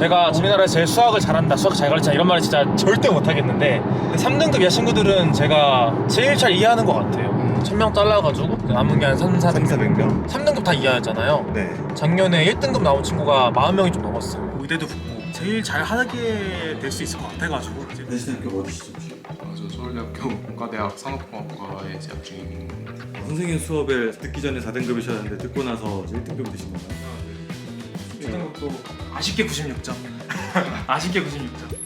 제가 우리나라에서 제일 수학을 잘한다, 수학 잘 가르친다 이런 말은 진짜 절대 못하겠는데 3등급 이하 친구들은 제가 제일 잘 이해하는 것 같아요. 1000명 잘라가지고 남은 게 한 3,400명 3등급 다 이해하잖아요. 네. 작년에 1등급 나온 친구가 40명이 좀 넘었어요. 의대도 붙고 제일 잘하게 될 수 있을 것 같아가지고 이제 대신학교 어디시죠? 저 서울대학교 문과대학 산업공학과에 재학 중입니다. 선생님 수업을 듣기 전에 4등급이셨는데 듣고 나서 1등급 되신 건가요? 1등급도 아쉽게 96점 아쉽게 96점.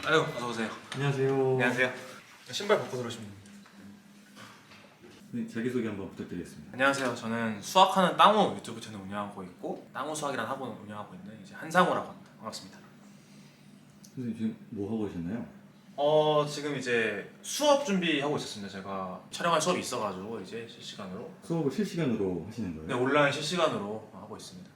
아유, 어서오세요. 안녕하세요. 안녕하세요. 신발 벗고 들어오시면 됩니다. 네, 자기소개 한번 부탁드리겠습니다. 안녕하세요. 저는 수학하는 땅우 유튜브 채널 운영하고 있고 땅우 수학이라는 학원을 운영하고 있는 이제 한상우라고 합니다. 반갑습니다. 선생님 지금 뭐 하고 계셨나요? 지금 이제 수업 준비하고 있었습니다. 제가 촬영할 수업이 있어가지고 이제 실시간으로 수업을 실시간으로 하시는 거예요? 네, 온라인 실시간으로 하고 있습니다.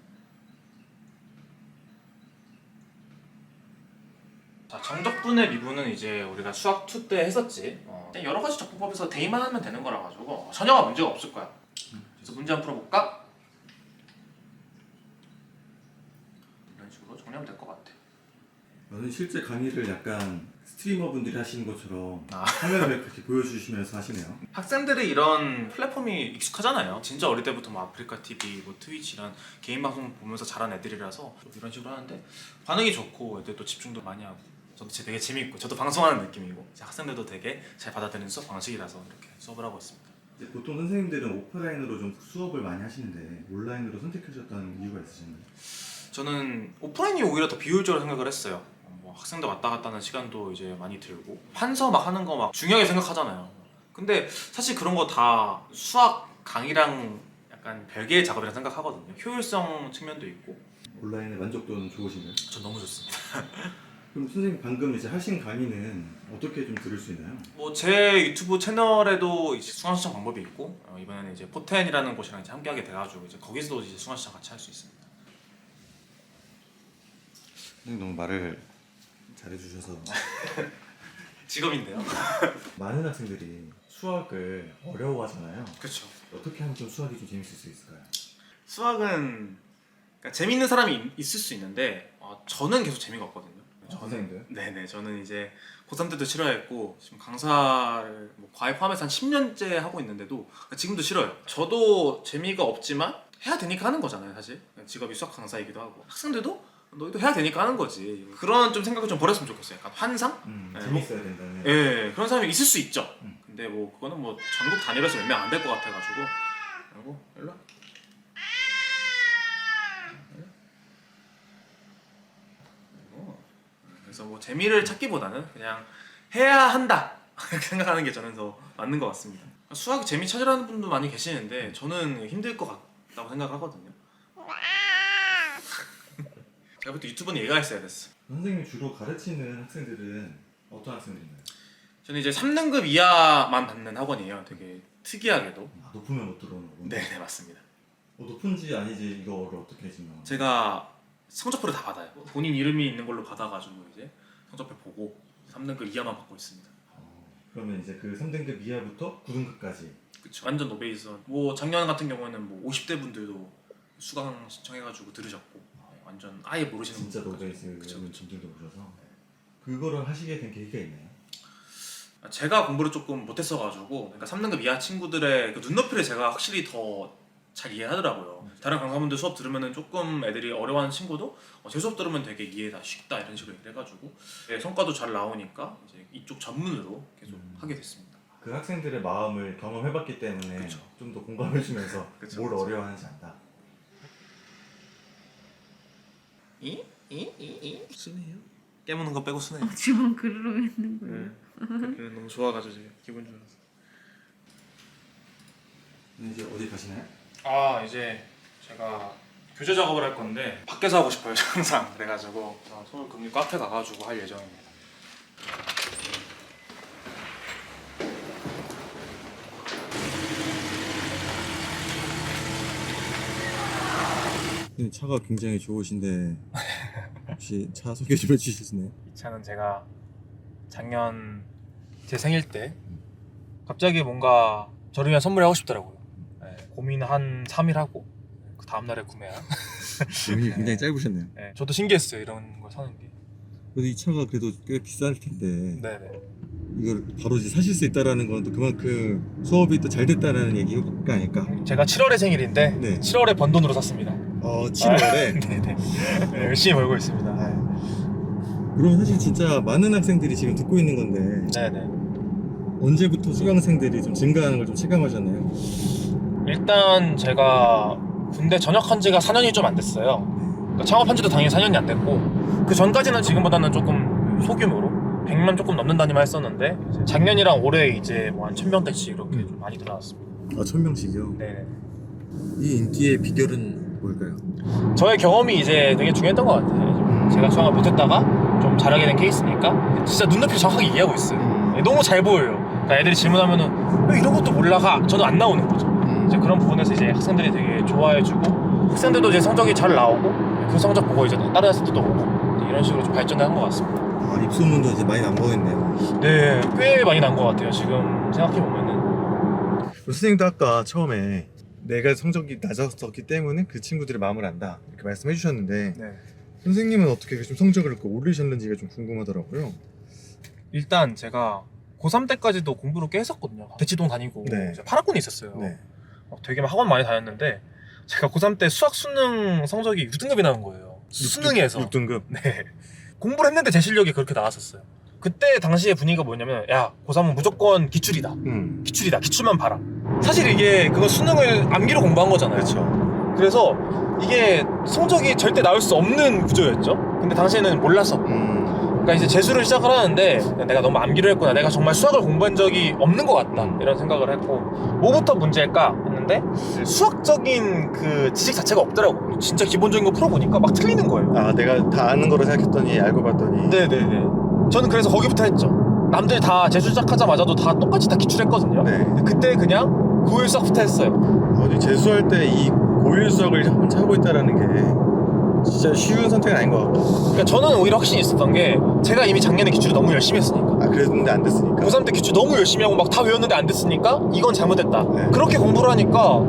자, 정적분의 미분은 이제 우리가 수학 2 때 했었지. 여러 가지 적분법에서 대입만 하면 되는 거라 가지고 전혀가 문제가 없을 거야. 그래서 문제 한번 풀어볼까? 이런 식으로 정리하면 될 것 같아. 저는 실제 강의를 약간 스트리머분들이 하시는 것처럼 아. 화면을 그렇게 보여주시면서 하시네요. 학생들이 이런 플랫폼이 익숙하잖아요. 진짜 어릴 때부터 뭐 아프리카 TV, 뭐 트위치 이런 개인 방송 보면서 자란 애들이라서 좀 이런 식으로 하는데 반응이 좋고 애들 또 집중도 많이 하고 저도 되게 재밌고 저도 방송하는 느낌이고 학생들도 되게 잘 받아들이는 수업 방식이라서 이렇게 수업을 하고 있습니다. 이제 보통 선생님들은 오프라인으로 좀 수업을 많이 하시는데 온라인으로 선택하셨다는 이유가 있으신가요? 저는 오프라인이 오히려 더 비효율적으로 생각을 했어요. 뭐 학생들 왔다 갔다 하는 시간도 이제 많이 들고 판서 막 하는 거 막 중요하게 생각하잖아요. 근데 사실 그런 거 다 수학 강의랑 약간 별개의 작업이라 생각하거든요. 효율성 측면도 있고. 온라인의 만족도는 좋으신가요? 전 너무 좋습니다. 그럼 선생님 방금 이제 하신 강의는 어떻게 좀 들을 수 있나요? 뭐 제 유튜브 채널에도 이제 수강 신청 방법이 있고 이번에는 이제 포텐이라는 곳이랑 이제 함께하게 돼가지고 이제 거기서도 이제 수강 신청 같이 할 수 있습니다. 선생님 너무 말을 잘해주셔서 직업인데요. 많은 학생들이 수학을 어려워하잖아요. 그렇죠. 어떻게 하면 좀 수학이 좀 재밌을 수 있을까요? 수학은 그러니까 재밌는 사람이 있을 수 있는데 저는 계속 재미가 없거든요. 선생님도요? 네네. 저는 이제 고3 때도 싫어했고 지금 강사를 뭐 과외 포함해서 한 10년째 하고 있는데도 지금도 싫어요. 저도 재미가 없지만 해야 되니까 하는 거잖아요, 사실. 직업이 수학 강사이기도 하고 학생들도 너희도 해야 되니까 하는 거지. 그런 좀 생각을 좀 버렸으면 좋겠어요. 약간 환상? 네, 재밌어야 된다는. 예, 그런 사람이 있을 수 있죠. 근데 뭐 그거는 뭐 전국 단위로서 몇 명 안 될 것 같아가지고. 그리고 일로 와. 그래서 뭐 재미를 찾기보다는 그냥 해야 한다 이렇게 생각하는 게 저는 더 맞는 것 같습니다. 수학이 재미 찾으라는 분도 많이 계시는데 저는 힘들 것 같다고 생각하거든요. 제가 볼 때 유튜브는 얘가 했어야 됐어. 선생님이 주로 가르치는 학생들은 어떤 학생들인가요? 저는 이제 3등급 이하만 받는 학원이에요. 되게 특이하게도. 높으면 못 들어오는 거고. 네, 맞습니다. 높은지 아니지 이거를 어떻게 지금? 제가 성적표를 다 받아요. 본인 이름이 있는 걸로 받아가지고 이제 성적표 보고 3등급 이하만 받고 있습니다. 그러면 이제 그 3등급 이하부터 9등급까지. 그쵸. 완전 노베이스. 뭐 작년 같은 경우에는 뭐 50대 분들도 수강 신청해가지고 들으셨고 완전 아예 모르시는 진짜 분들까지. 노베이스 그쵸, 그쵸. 분들도 오셔서 그거를 하시게 된 계기가 있나요? 제가 공부를 조금 못했어가지고 그러니까 3등급 이하 친구들의 그 눈높이를 제가 확실히 더 잘 이해하더라고요. 다른 강사분들 수업 들으면은 조금 애들이 어려워하는 친구도 제 수업 들으면 되게 이해가 쉽다 이런 식으로 얘기를 해가지고 성과도 잘 나오니까 이제 이쪽 전문으로 계속 하게 됐습니다. 그 학생들의 마음을 경험해봤기 때문에 그쵸. 좀 더 공감해주면서 그쵸, 뭘 그쵸. 어려워하는지 안다. 순해요? 깨무는 거 빼고 순해요. 지금 그러고 있는 거예요. 네. 너무 좋아가지고 지금 기분 좋아서. 이제 어디 가시나요? 이제 제가 교재 작업을 할 건데 밖에서 하고 싶어요 항상. 그래가지고 서울 금리 카페 가가지고 할 예정입니다. 차가 굉장히 좋으신데 혹시 차 소개 좀 해주실 수 있나요? 이 차는 제가 작년 제 생일 때 갑자기 뭔가 저를 위한 선물을 하고 싶더라고요. 네, 고민 한 3일 하고 그 다음날에 구매한. 여행이 굉장히 짧으셨네요. 네, 저도 신기했어요, 이런 걸 사는 게. 그래도 이 차가 그래도 꽤 비쌀 텐데 네네. 이걸 바로 이제 사실 수 있다라는 건 또 그만큼 수업이 또 잘 됐다라는 얘기가 아닐까? 제가 7월에 생일인데 네. 7월에 번 돈으로 샀습니다. 7월에? 네네. 네, 열심히 벌고 있습니다. 네. 그럼 사실 진짜 많은 학생들이 지금 듣고 있는 건데 네네. 언제부터 수강생들이 좀 증가하는 걸 좀 체감하셨나요? 일단 제가 군대 전역한 지가 4년이 좀 안 됐어요. 그러니까 창업한 지도 당연히 4년이 안 됐고 그 전까지는 지금보다는 조금 소규모로 100명 조금 넘는 단위만 했었는데 이제 작년이랑 올해 이제 뭐 한 1000명대씩 이렇게 좀 많이 들어왔습니다. 1000명씩이요? 네. 이 인기의 비결은 뭘까요? 저의 경험이 이제 되게 중요했던 것 같아요. 제가 수강을 못했다가 좀 잘하게 된 케이스니까 진짜 눈높이 정확하게 이해하고 있어요. 너무 잘 보여요. 그러니까 애들이 질문하면은 왜 이런 것도 몰라가 저는 안 나오는 거죠. 이제 그런 부분에서 이제 학생들이 되게 좋아해주고 학생들도 이제 성적이 잘 나오고 그 성적 보고 이제 다른 학생들도 오고 이런 식으로 좀 발전을 한 것 같습니다. 입소문도 이제 많이 난 거겠네요. 네, 꽤 많이 난 것 같아요. 지금 생각해 보면은. 선생님도 아까 처음에 내가 성적이 낮았었기 때문에 그 친구들의 마음을 안다 이렇게 말씀해 주셨는데 네. 선생님은 어떻게 좀 성적을 올리셨는지가 좀 궁금하더라고요. 일단 제가 고3 때까지도 공부를 꽤 했었거든요. 대치동 다니고 네. 8학군에 있었어요. 네. 되게 막 학원 많이 다녔는데 제가 고3 때 수학 수능 성적이 6등급이 나온 거예요. 수능에서. 6등급? 네. 공부를 했는데 제 실력이 그렇게 나왔었어요. 그때 당시의 분위기가 뭐냐면 야 고3은 무조건 기출이다. 기출이다. 기출만 봐라. 사실 이게 그거 수능을 암기로 공부한 거잖아요. 그렇죠. 그래서 이게 성적이 절대 나올 수 없는 구조였죠. 근데 당시에는 몰랐었고 그러니까 이제 재수를 시작을 하는데 내가 너무 암기를 했구나. 내가 정말 수학을 공부한 적이 없는 것 같다. 이런 생각을 했고 뭐부터 문제일까 했는데 수학적인 그 지식 자체가 없더라고. 진짜 기본적인 거 풀어보니까 막 틀리는 거예요. 아 내가 다 아는 거로 생각했더니 알고 봤더니 네네네. 저는 그래서 거기부터 했죠. 남들 다 재수 시작하자마자도 다 똑같이 다 기출했거든요. 네. 근데 그때 그냥 고일 수학부터 했어요. 어디 재수할 때 이 고일 수학을 혼자 하고 있다라는 게 진짜 쉬운 선택은 아닌 것 같고. 그러니까 저는 오히려 확신이 있었던 게 제가 이미 작년에 기출을 너무 열심히 했으니까 아 그랬는데 안 됐으니까. 고3 때 기출 너무 열심히 하고 막 다 외웠는데 안 됐으니까 이건 잘못됐다. 네. 그렇게 공부를 하니까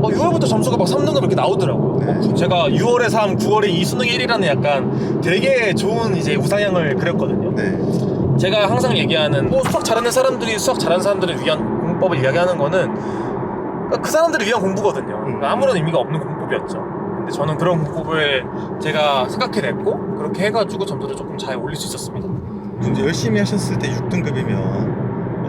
6월부터 점수가 막 3등급 이렇게 나오더라고요. 네. 제가 6월에 3, 9월에 2, 수능에 1이라는 약간 되게 좋은 이제 우상향을 그렸거든요. 네. 제가 항상 얘기하는 수학 잘하는 사람들이 수학 잘하는 사람들을 위한 공부법을 이야기하는 거는 그 사람들을 위한 공부거든요. 아무런 의미가 없는 공부법이었죠. 근데 저는 그런 공부법을 제가 생각해냈고 그렇게 해가지고 점수를 조금 잘 올릴 수 있었습니다. 이제 열심히 하셨을 때 6등급이면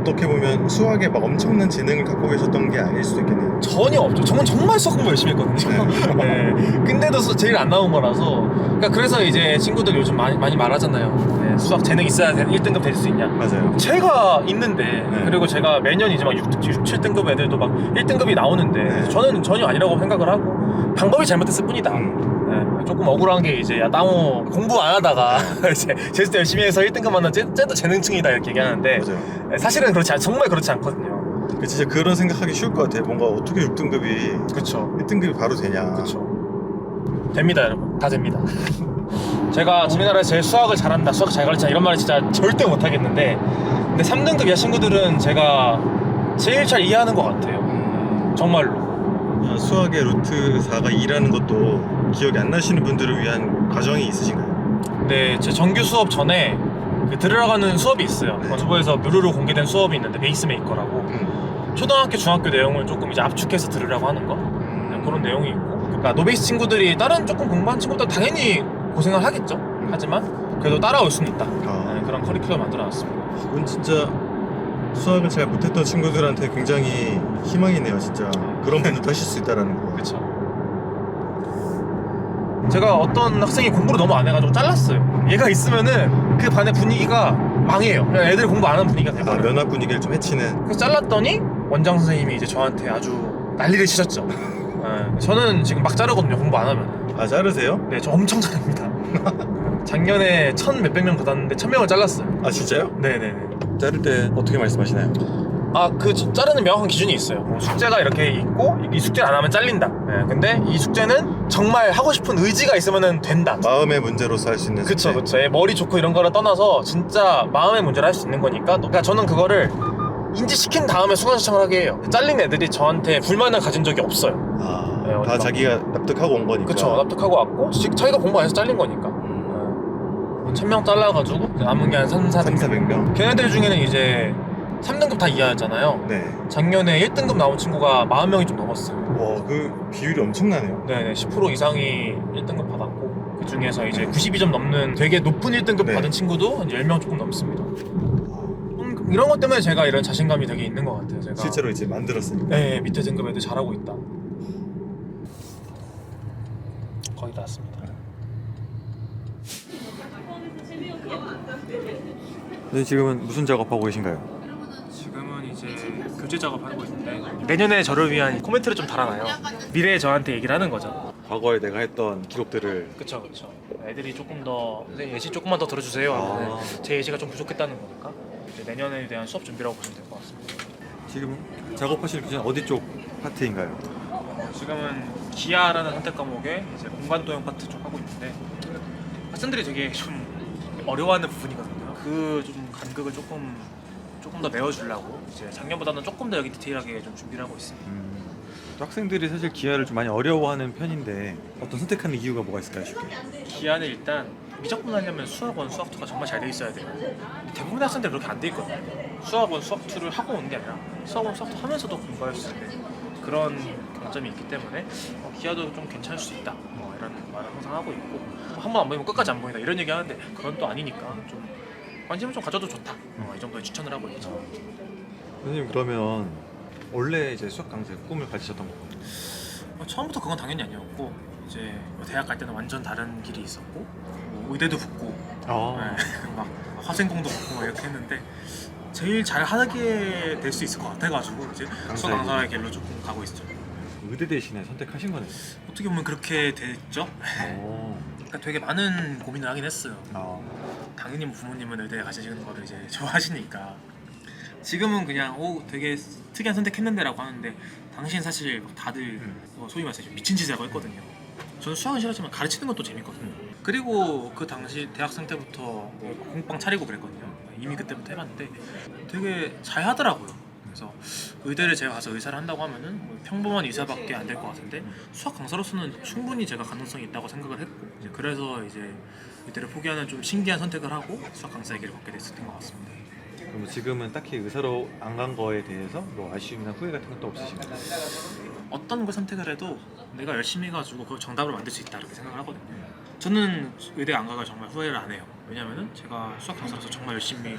어떻게 보면 수학에 막 엄청난 재능을 갖고 계셨던 게 아닐 수도 있겠네요. 전혀 없죠. 저는 정말 수학 공부 열심히 했거든요. 네. 근데도 제일 안 나온 거라서. 그러니까 그래서 이제 친구들 요즘 많이 말하잖아요. 네, 수학 재능 있어야 1등급 될 수 있냐. 맞아요. 제가 있는데 네. 그리고 제가 매년 이제 막 6, 7등급 애들도 막 1등급이 나오는데 네. 저는 전혀 아니라고 생각을 하고 방법이 잘못됐을 뿐이다. 네, 조금 억울한 게 이제 야 땅호 공부 안 하다가 이제 제수 때 열심히 해서 1등급 만나 쟤도 재능충이다 이렇게 얘기하는데 맞아요. 네, 사실은 정말 그렇지 않거든요. 진짜 그런 생각하기 쉬울 것 같아요. 뭔가 어떻게 6등급이 그렇죠. 1등급이 바로 되냐. 그렇죠. 됩니다, 여러분. 다 됩니다. 제가 우리나라에서 제일 수학을 잘한다, 수학 잘 가르친다 이런 말을 진짜 절대 못 하겠는데 근데 3등급 이하 친구들은 제가 제일 잘 이해하는 것 같아요. 정말로. 수학의 루트 4가 2라는 것도 기억이 안 나시는 분들을 위한 과정이 있으신가요? 네, 제 정규 수업 전에 들어가는 수업이 있어요. 정부에서 무료로 공개된 수업이 있는데 베이스 메이커라고 초등학교, 중학교 내용을 조금 이제 압축해서 들으라고 하는 거 네, 그런 내용이 있고 그러니까 노베이스 친구들이 다른 조금 공부한 친구들 당연히 고생을 하겠죠. 하지만 그래도 따라올 수는 있다. 네, 그런 커리큘럼 만들어놨습니다. 이건 진짜 수학을 잘 못했던 친구들한테 굉장히 희망이네요. 진짜 그런 분들도 하실 수 있다라는 거. 그렇죠. 제가 어떤 학생이 공부를 너무 안 해가지고 잘랐어요. 얘가 있으면은 그 반의 분위기가 망해요. 그냥 애들이 공부 안 하는 분위기가 돼버려요. 면학 분위기를 좀 해치는. 그래서 잘랐더니 원장 선생님이 이제 저한테 아주 난리를 치셨죠. 네, 저는 지금 막 자르거든요. 공부 안 하면. 아 자르세요? 네, 저 엄청 자릅니다. 작년에 1,000 몇백 명 받았는데 1,000명을 잘랐어요. 아 진짜요? 네네네. 자를 때 어떻게 말씀하시나요? 그 자르는 명확한 기준이 있어요. 뭐 숙제가 이렇게 있고 이 숙제를 안 하면 잘린다. 네, 근데 이 숙제는 정말 하고 싶은 의지가 있으면 된다. 마음의 문제로서 할 수 있는. 그쵸 숙제. 그쵸. 머리 좋고 이런 거를 떠나서 진짜 마음의 문제를 할 수 있는 거니까. 그러니까 저는 그거를 인지시킨 다음에 수강 신청을 하게 해요. 잘린 애들이 저한테 불만을 가진 적이 없어요. 네, 다 어디가. 자기가 납득하고 온 거니까. 그쵸, 납득하고 왔고 자기가 공부 안 해서 잘린 거니까. 1000명 잘라가지고 남은 게 한 3,400명. 400명? 걔네들 중에는 이제 3등급 다 이하였잖아요. 네. 작년에 1등급 나온 친구가 40명이 좀 넘었어요. 와, 그 비율이 엄청나네요. 네네, 10% 이상이 1등급 받았고 그 중에서 이제 92점 넘는 되게 높은 1등급 네. 받은 친구도 이제 10명 조금 넘습니다. 이런 것 때문에 제가 이런 자신감이 되게 있는 것 같아요. 제가 실제로 이제 만들었으니까. 네, 밑에 등급 애들 잘하고 있다. 거의 다 왔습니다. 네, 지금은 무슨 작업하고 계신가요? 지금은 이제 교재 작업하고 있는데 내년에 저를 위한 코멘트를 좀 달아놔요. 미래의 저한테 얘기를 하는 거죠. 과거에 내가 했던 기록들을. 그쵸. 애들이 조금 더 선생님 예시 조금만 더 들어주세요 하면 제 예시가 좀 부족했다는 거니까 이제 내년에 대한 수업 준비라고 보시면 될 것 같습니다. 지금 작업하실 기준 어디 쪽 파트인가요? 지금은 기하라는 선택 과목에 이제 공간도형 파트 쪽 하고 있는데 학생들이 되게 좀 어려워하는 부분이거든요. 그 좀 간극을 조금 더 메워주려고 이제 작년보다는 조금 더 여기 디테일하게 좀 준비를 하고 있습니다. 또 학생들이 사실 기하를 좀 많이 어려워하는 편인데 어떤 선택하는 이유가 뭐가 있을까요? 쉽게? 기하는 일단 미적분 하려면 수학 1, 수학 2가 정말 잘 돼 있어야 돼요. 대부분의 학생들이 그렇게 안 돼 있거든요. 수학 1, 수학 2를 하고 온 게 아니라 수학 1, 수학 2 하면서도 공부할 수 있는 그런 강점이 있기 때문에 기하도 좀 괜찮을 수 있다 이런 말을 항상 하고 있고 한 번 안 보이면 끝까지 안 보인다 이런 얘기 하는데 그건 또 아니니까 좀 관심을 좀 가져도 좋다 이 정도에 추천을 하고 있죠. 선생님 그러면 원래 이제 수학 강사의 꿈을 가지셨던 건가요? 처음부터 그건 당연히 아니었고 이제 대학 갈 때는 완전 다른 길이 있었고 뭐 의대도 붙고 네, 막 화생공도 붙고 막 이렇게 했는데 제일 잘 하게 될 수 있을 것 같아가지고 이제 수학 강사의 길로 조금 가고 있죠. 의대 대신에 선택하신 거네요. 어떻게 보면 그렇게 됐죠. 그러니까 되게 많은 고민을 하긴 했어요. 당연히 뭐 부모님은 의대에 가시는 거를 이제 좋아하시니까 지금은 그냥 되게 특이한 선택했는데라고 하는데 당신 사실 다들 소위 말해서 미친 짓이라고 했거든요. 저는 수학은 싫었지만 가르치는 것도 재밌거든요. 그리고 그 당시 대학생 때부터 공방 차리고 그랬거든요. 이미 그때부터 해봤는데 되게 잘 하더라고요. 그래서 의대를 제가 가서 의사를 한다고 하면은 뭐 평범한 의사밖에 안 될 것 같은데 수학 강사로서는 충분히 제가 가능성이 있다고 생각을 했고 이제 그래서 이제 의대를 포기하는 좀 신기한 선택을 하고 수학 강사의 길을 걷게 됐었던 것 같습니다. 그럼 지금은 딱히 의사로 안 간 거에 대해서 뭐 아쉬움이나 후회 같은 것도 없으신가요? 어떤 걸 선택을 해도 내가 열심히 해가지고 그걸 정답으로 만들 수 있다 이렇게 생각을 하거든요. 저는 의대 안 가가 정말 후회를 안 해요. 왜냐면은 제가 수학 강사로서 정말 열심히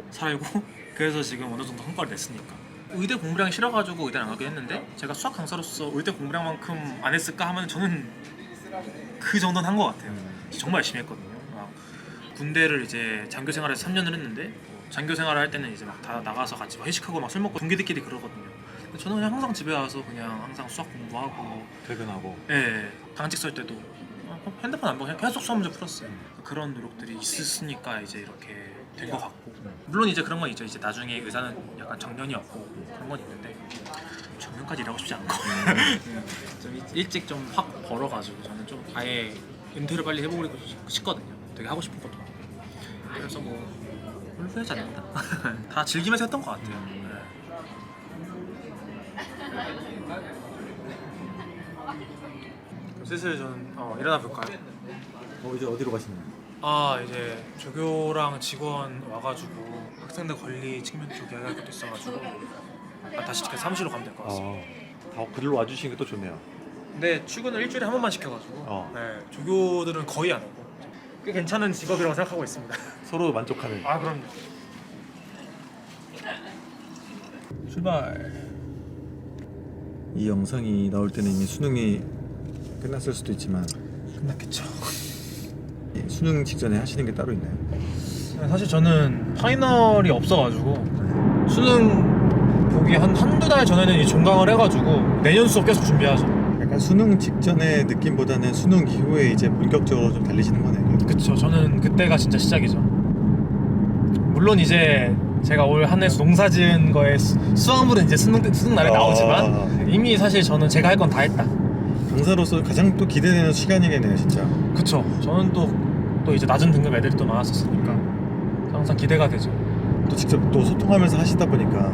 살고 그래서 지금 어느 정도 성과를 냈으니까. 의대 공부량이 싫어가지고 의대를 안 가긴 했는데 제가 수학 강사로서 의대 공부량만큼 안 했을까 하면 저는 그 정도는 한 것 같아요. 정말 열심히 했거든요. 군대를 이제 장교 생활에서 3년을 했는데 장교 생활을 할 때는 이제 막 다 나가서 같이 회식하고 막 술 먹고 동기들끼리 그러거든요. 저는 그냥 항상 집에 와서 그냥 항상 수학 공부하고 퇴근하고. 예, 당직 설 때도 핸드폰 안 보고 그냥 계속 수학 문제 풀었어요. 그런 노력들이 있었으니까 이제 이렇게 된 것 같고 물론 이제 그런 건 있죠. 이제 나중에 의사는 약간 정년이 없고 그런 건 있는데 정년까지 일하고 싶지 않고 좀 일찍 좀 확 벌어가지고 저는 좀 아예 은퇴를 빨리 해보고 싶거든요. 되게 하고 싶은 것도 많고 그래서 뭐 별로 후회하지 않는다. 다 즐기면서 했던 것 같아요. 슬슬 전 일어나 볼까요? 이제 어디로 가시나요? 이제 조교랑 직원 와가지고 학생들 권리 측면 쪽 이야기할 것도 있어가지고 다시 사무실로 가면 될 것 같습니다. 다 글로 와주시니까 또 좋네요. 근데 출근을 일주일에 한 번만 시켜가지고 네, 조교들은 거의 안 오고 꽤 괜찮은 직업이라고 생각하고 있습니다. 서로 만족하는. 그럼요. 출발. 이 영상이 나올 때는 이미 수능이 끝났을 수도 있지만 끝났겠죠. 수능 직전에 하시는 게 따로 있나요? 사실 저는 파이널이 없어가지고 수능 보기 한두 달 전에는 이 종강을 해가지고 내년 수업 계속 준비하죠. 약간 수능 직전의 느낌보다는 수능 이후에 이제 본격적으로 좀 달리시는 거네요. 그쵸. 저는 그때가 진짜 시작이죠. 물론 이제 제가 올 한 해 농사 지은 거에 수확물은 이제 수능 날에 나오지만 이미 사실 저는 제가 할 건 다 했다. 강사로서 가장 또 기대되는 시간이겠네요, 진짜. 그쵸. 저는 또 이제 낮은 등급 애들이 또 많았었으니까 항상 기대가 되죠. 또 직접 또 소통하면서 하시다 보니까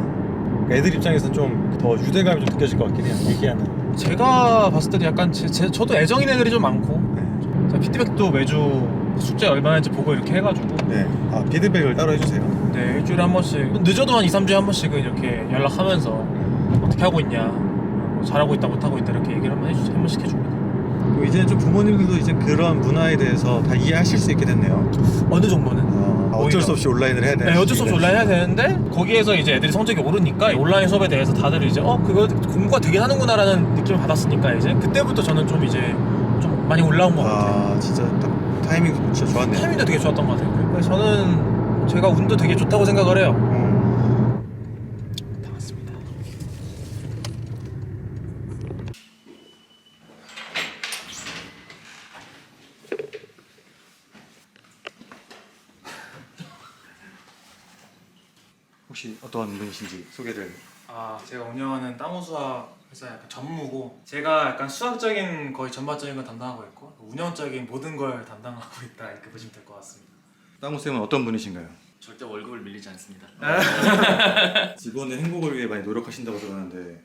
애들 입장에서는 좀 더 유대감이 좀 느껴질 것 같긴 해요. 얘기하는. 제가 봤을 때도 약간 저도 애정인 애들이 좀 많고 네. 제가 피드백도 매주 숙제 얼마나 했는지 보고 이렇게 해가지고 네. 아 피드백을 따로 해주세요. 네 일주일에 한 번씩 늦어도 한 2, 3주에 한 번씩은 이렇게 연락하면서 어떻게 하고 있냐 뭐 잘하고 있다 못하고 있다 이렇게 얘기를 한 번씩 해줍니다. 그리고 이제 좀 부모님들도 이제 그런 문화에 대해서 다 이해하실 수 있게 됐네요. 어느 정도는 어쩔 수 없이 온라인을 해야 되는. 네, 어쩔 수 없이 온라인 해야 되는데 거기에서 이제 애들이 성적이 오르니까 온라인 수업에 대해서 다들 이제 그거 공부가 되게 하는구나라는 느낌을 받았으니까 이제 그때부터 저는 좀 이제 좀 많이 올라온 것 같아요. 아 진짜 딱 타이밍도 진짜 좋았네요. 타이밍도 되게 좋았던 것 같아요. 그래서 저는 제가 운도 되게 좋다고 생각을 해요. 다 왔습니다. 혹시 어떤 분이신지 소개를. 제가 운영하는 땅호수학 회사 약간 전무고 제가 약간 수학적인 거의 전반적인 걸 담당하고 있고 운영적인 모든 걸 담당하고 있다 이렇게 보시면 될 것 같습니다. 땅우 쌤은 어떤 분이신가요? 절대 월급을 밀리지 않습니다. 직원의 행복을 위해 많이 노력하신다고 들었는데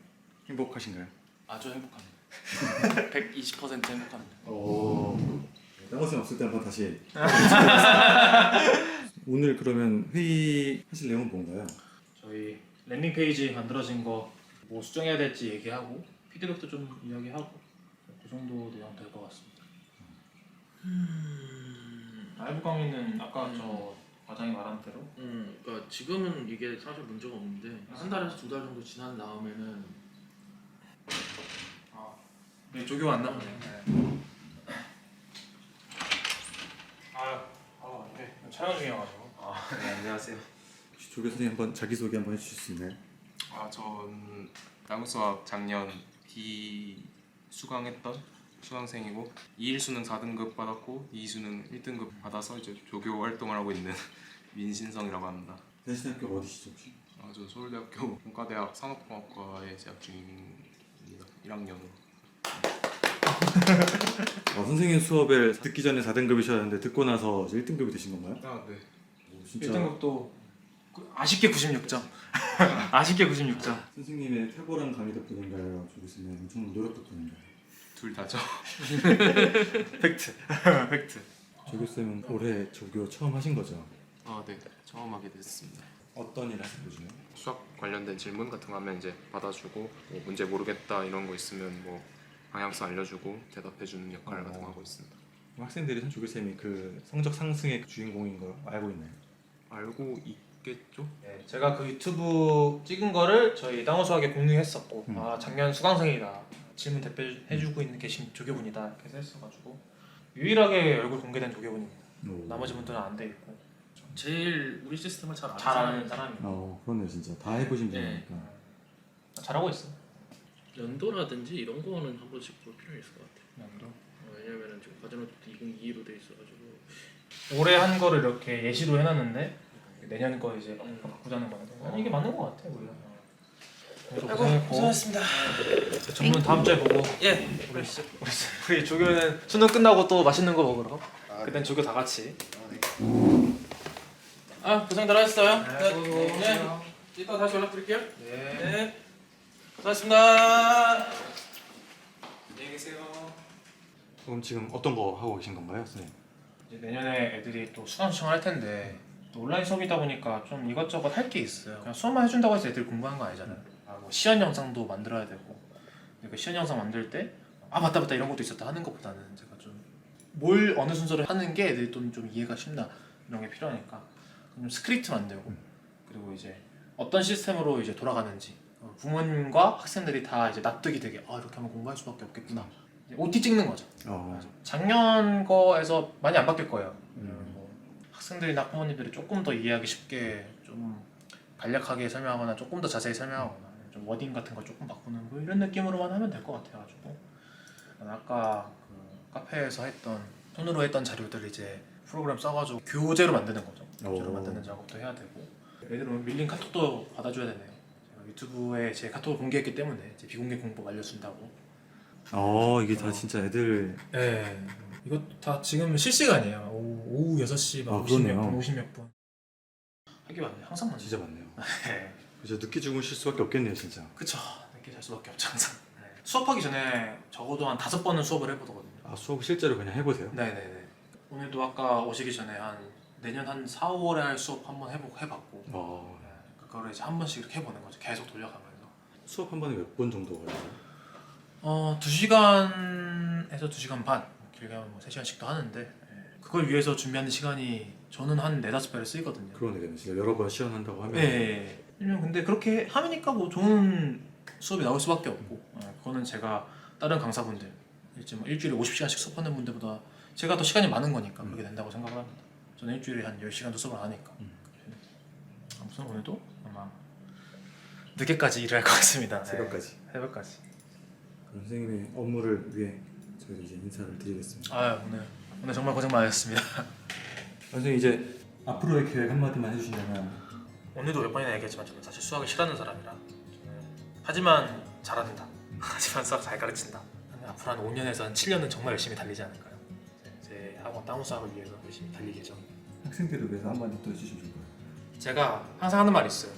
행복하신가요? 아주 행복합니다. 120% 행복합니다. 오. 땅우 쌤 없을 때 한번 다시. 오늘 그러면 회의 하실 내용은 뭔가요? 저희 랜딩 페이지 만들어진 거 뭐 수정해야 될지 얘기하고 피드백도 좀 이야기하고 그 정도 내용 될 것 같습니다. 라이브 강의는 아까 저 과장이 말한 대로 그러니까 지금은 이게 사실 문제가 없는데 한 달에서 두 달 정도 지난 다음에는 네, 조교 왔나 보네. 네. 촬영 중이어가지고. 네 안녕하세요. 혹시 조 교수님 한번 자기소개 한번 해주실 수 있나요? 전 땅수학 작년 수강했던 수강생이고 2일 수능 4등급 받았고 2 수능 1등급 받아서 이제 조교 활동을 하고 있는 민신성이라고 합니다. 대신학교 어디시죠 혹시? 저 서울대학교 공과대학 산업공학과에 재학 중입니다. 1학년으로. 선생님 수업을 듣기 전에 4등급이셨는데 듣고 나서 이제 1등급이 되신 건가요? 네. 오, 진짜 1등급도 아쉽게 96점. 아쉽게 96점. 선생님의 탁월한 강의 덕분인가요? 조 교수님 엄청 노력 덕분인가요? 둘 다죠. 팩트. 팩트. 조 교수님은 올해 조교 처음 하신 거죠? 네. 처음 하게 됐습니다. 어떤 일 하시는 거죠? 수학 관련된 질문 같은 거 하면 이제 받아주고 뭐 문제 모르겠다 이런 거 있으면 뭐 방향성 알려주고 대답해주는 역할 같은 거 하고 있습니다. 학생들이 조 교수님이 그 성적 상승의 주인공인 거 알고 있나요? 알고 있겠죠? 네, 제가 그 유튜브 찍은 거를 저희 땅호수학에 공유했었고 작년 수강생이다 질문 대표해주고 있는 계신 조교분이다 이렇게 해서 했어가지고 유일하게 얼굴 공개된 조교분입니다. 나머지 분들은 안 돼 있고 제일 우리 시스템을 잘 아는 사람입니다. 그렇네요 진짜 다 해보신 네. 분이니까. 잘하고 있어. 연도라든지 이런 거는 한 번씩 볼 필요는 있을 것 같아요. 연도. 왜냐면은 지금 과제노트 2022로 돼 있어가지고 올해 한 거를 이렇게 예시로 해놨는데 내년 거 이제 바꾸자는 거는 이게 맞는 거 같아 우리가. 고생했습니다. 전문 다음 주에 보고. 예. 우리 조교는 수능 끝나고 또 맛있는 거 먹으러. 그땐 조교 다 같이. 고생들 하셨어요. 네. 이따 다시 연락드릴게요. 네. 고생하셨습니다. 안녕히 계세요. 그럼 지금 어떤 거 하고 계신 건가요, 선생님? 이제 내년에 애들이 또 수강 신청할 텐데 또 온라인 수업이다 보니까 좀 이것저것 할 게 있어요. 그냥 수업만 해준다고 해서 애들 공부하는 거 아니잖아요. 뭐 시연 영상도 만들어야 되고 그 시연 영상 만들 때 맞다 이런 것도 있었다 하는 것보다는 제가 좀 뭘 어느 순서를 하는 게 애들이 좀 이해가 쉽나 이런 게 필요하니까 좀 스크립트 만들고 그리고 이제 어떤 시스템으로 이제 돌아가는지 부모님과 학생들이 다 이제 납득이 되게 이렇게 하면 공부할 수밖에 없겠구나. 이제 OT 찍는 거죠. 작년 거에서 많이 안 바뀔 거예요. 뭐 학생들이나 학부모님들이 조금 더 이해하기 쉽게 좀 간략하게 설명하거나 조금 더 자세히 설명하거나 좀 워딩 같은 거 조금 바꾸는 뭐 이런 느낌으로만 하면 될 것 같아가지고 아까 그 카페에서 손으로 했던 자료들 이제 프로그램 써가지고 교재로 만드는 거죠. 교재로 만드는 작업도 해야 되고 애들은 밀린 카톡도 받아줘야 되네요. 제가 유튜브에 제 카톡을 공개했기 때문에 제 비공개 공법 알려준다고. 이게 다 진짜 애들. 네. 이거 다 지금 실시간이에요. 오후 6시 막 50몇 분, 50몇 분. 하기 많네. 항상 많네. 진짜 많네요. 네. 그죠. 늦게 주무실 수밖에 없겠네요, 진짜. 그쵸. 늦게 잘 수밖에 없죠 항상. 네. 수업하기 전에 적어도 한 5번은 수업을 해보거든요. 아, 수업 실제로 그냥 해보세요? 네네네. 오늘도 아까 오시기 전에 한 내년 한 4, 5월에 할 수업 한번 해봤고 네. 그거를 이제 한 번씩 이렇게 해보는 거죠. 계속 돌려가면서. 수업 한 번에 몇 번 정도 걸려요? 2시간에서 2시간 반, 길게 하면 뭐 3시간씩도 하는데 예. 그걸 위해서 준비하는 시간이 저는 한 4-5배를 쓰이거든요. 그러네, 진짜 여러 번 시연한다고 하면. 네. 근데 그렇게 하니까 뭐 좋은 수업이 나올 수밖에 없고 그거는 제가 다른 강사분들 이제 뭐 일주일에 50시간씩 수업하는 분들보다 제가 더 시간이 많은 거니까 그렇게 된다고 생각을 합니다. 저는 일주일에 한 10시간도 수업을 안 하니까. 아무튼 오늘도 아마 늦게까지 일을 할 것 같습니다. 새벽까지. 네. 새벽까지. 그럼 선생님의 업무를 위해 저희 이제 인사를 드리겠습니다. 오늘 정말 고생 많으셨습니다. 선생님 이제 앞으로의 계획 한마디만 해주신다면. 오늘도 몇 번이나 얘기했지만 저는 사실 수학을 싫어하는 사람이라 하지만 잘한다. 하지만 수학 잘 가르친다. 앞으로 한 5년에서 한 7년은 정말 열심히 달리지 않을까요? 제 학원 다운 수학을 위해서 열심히 달릴 예정입니다. 학생들을 위해서 한마디 또 해주시면 좋을 거예요. 제가 항상 하는 말이 있어요.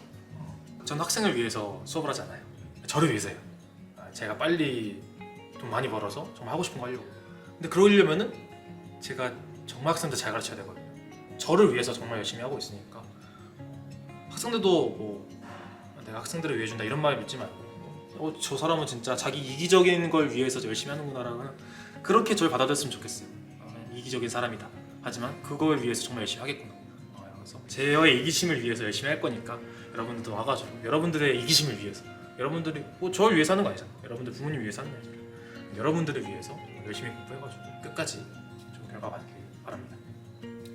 전 학생을 위해서 수업을 하지 않아요. 저를 위해서요. 제가 빨리 돈 많이 벌어서 정말 하고 싶은 거 하려고. 근데 그러려면은 제가 정말 학생들 잘 가르쳐야 되거든요. 저를 위해서 정말 열심히 하고 있으니까 학생들도 뭐 내가 학생들을 위해 준다 이런 말 믿지 말고 저 사람은 진짜 자기 이기적인 걸 위해서 열심히 하는구나라는 그렇게 저를 받아들였으면 좋겠어요. 이기적인 사람이다. 하지만 그걸 위해서 정말 열심히 하겠구나. 그래서 제의 이기심을 위해서 열심히 할 거니까 여러분들도 와가지고 여러분들의 이기심을 위해서 여러분들이 뭐 저를 위해서 하는 거 아니잖아요. 여러분들 부모님 위해서 하는 거죠. 여러분들을 위해서 열심히 공부해가지고 끝까지 좋은 결과 받길 바랍니다.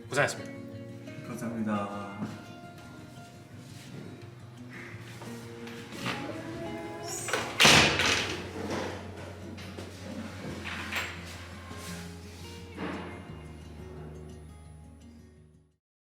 고생하셨습니다. 감사합니다.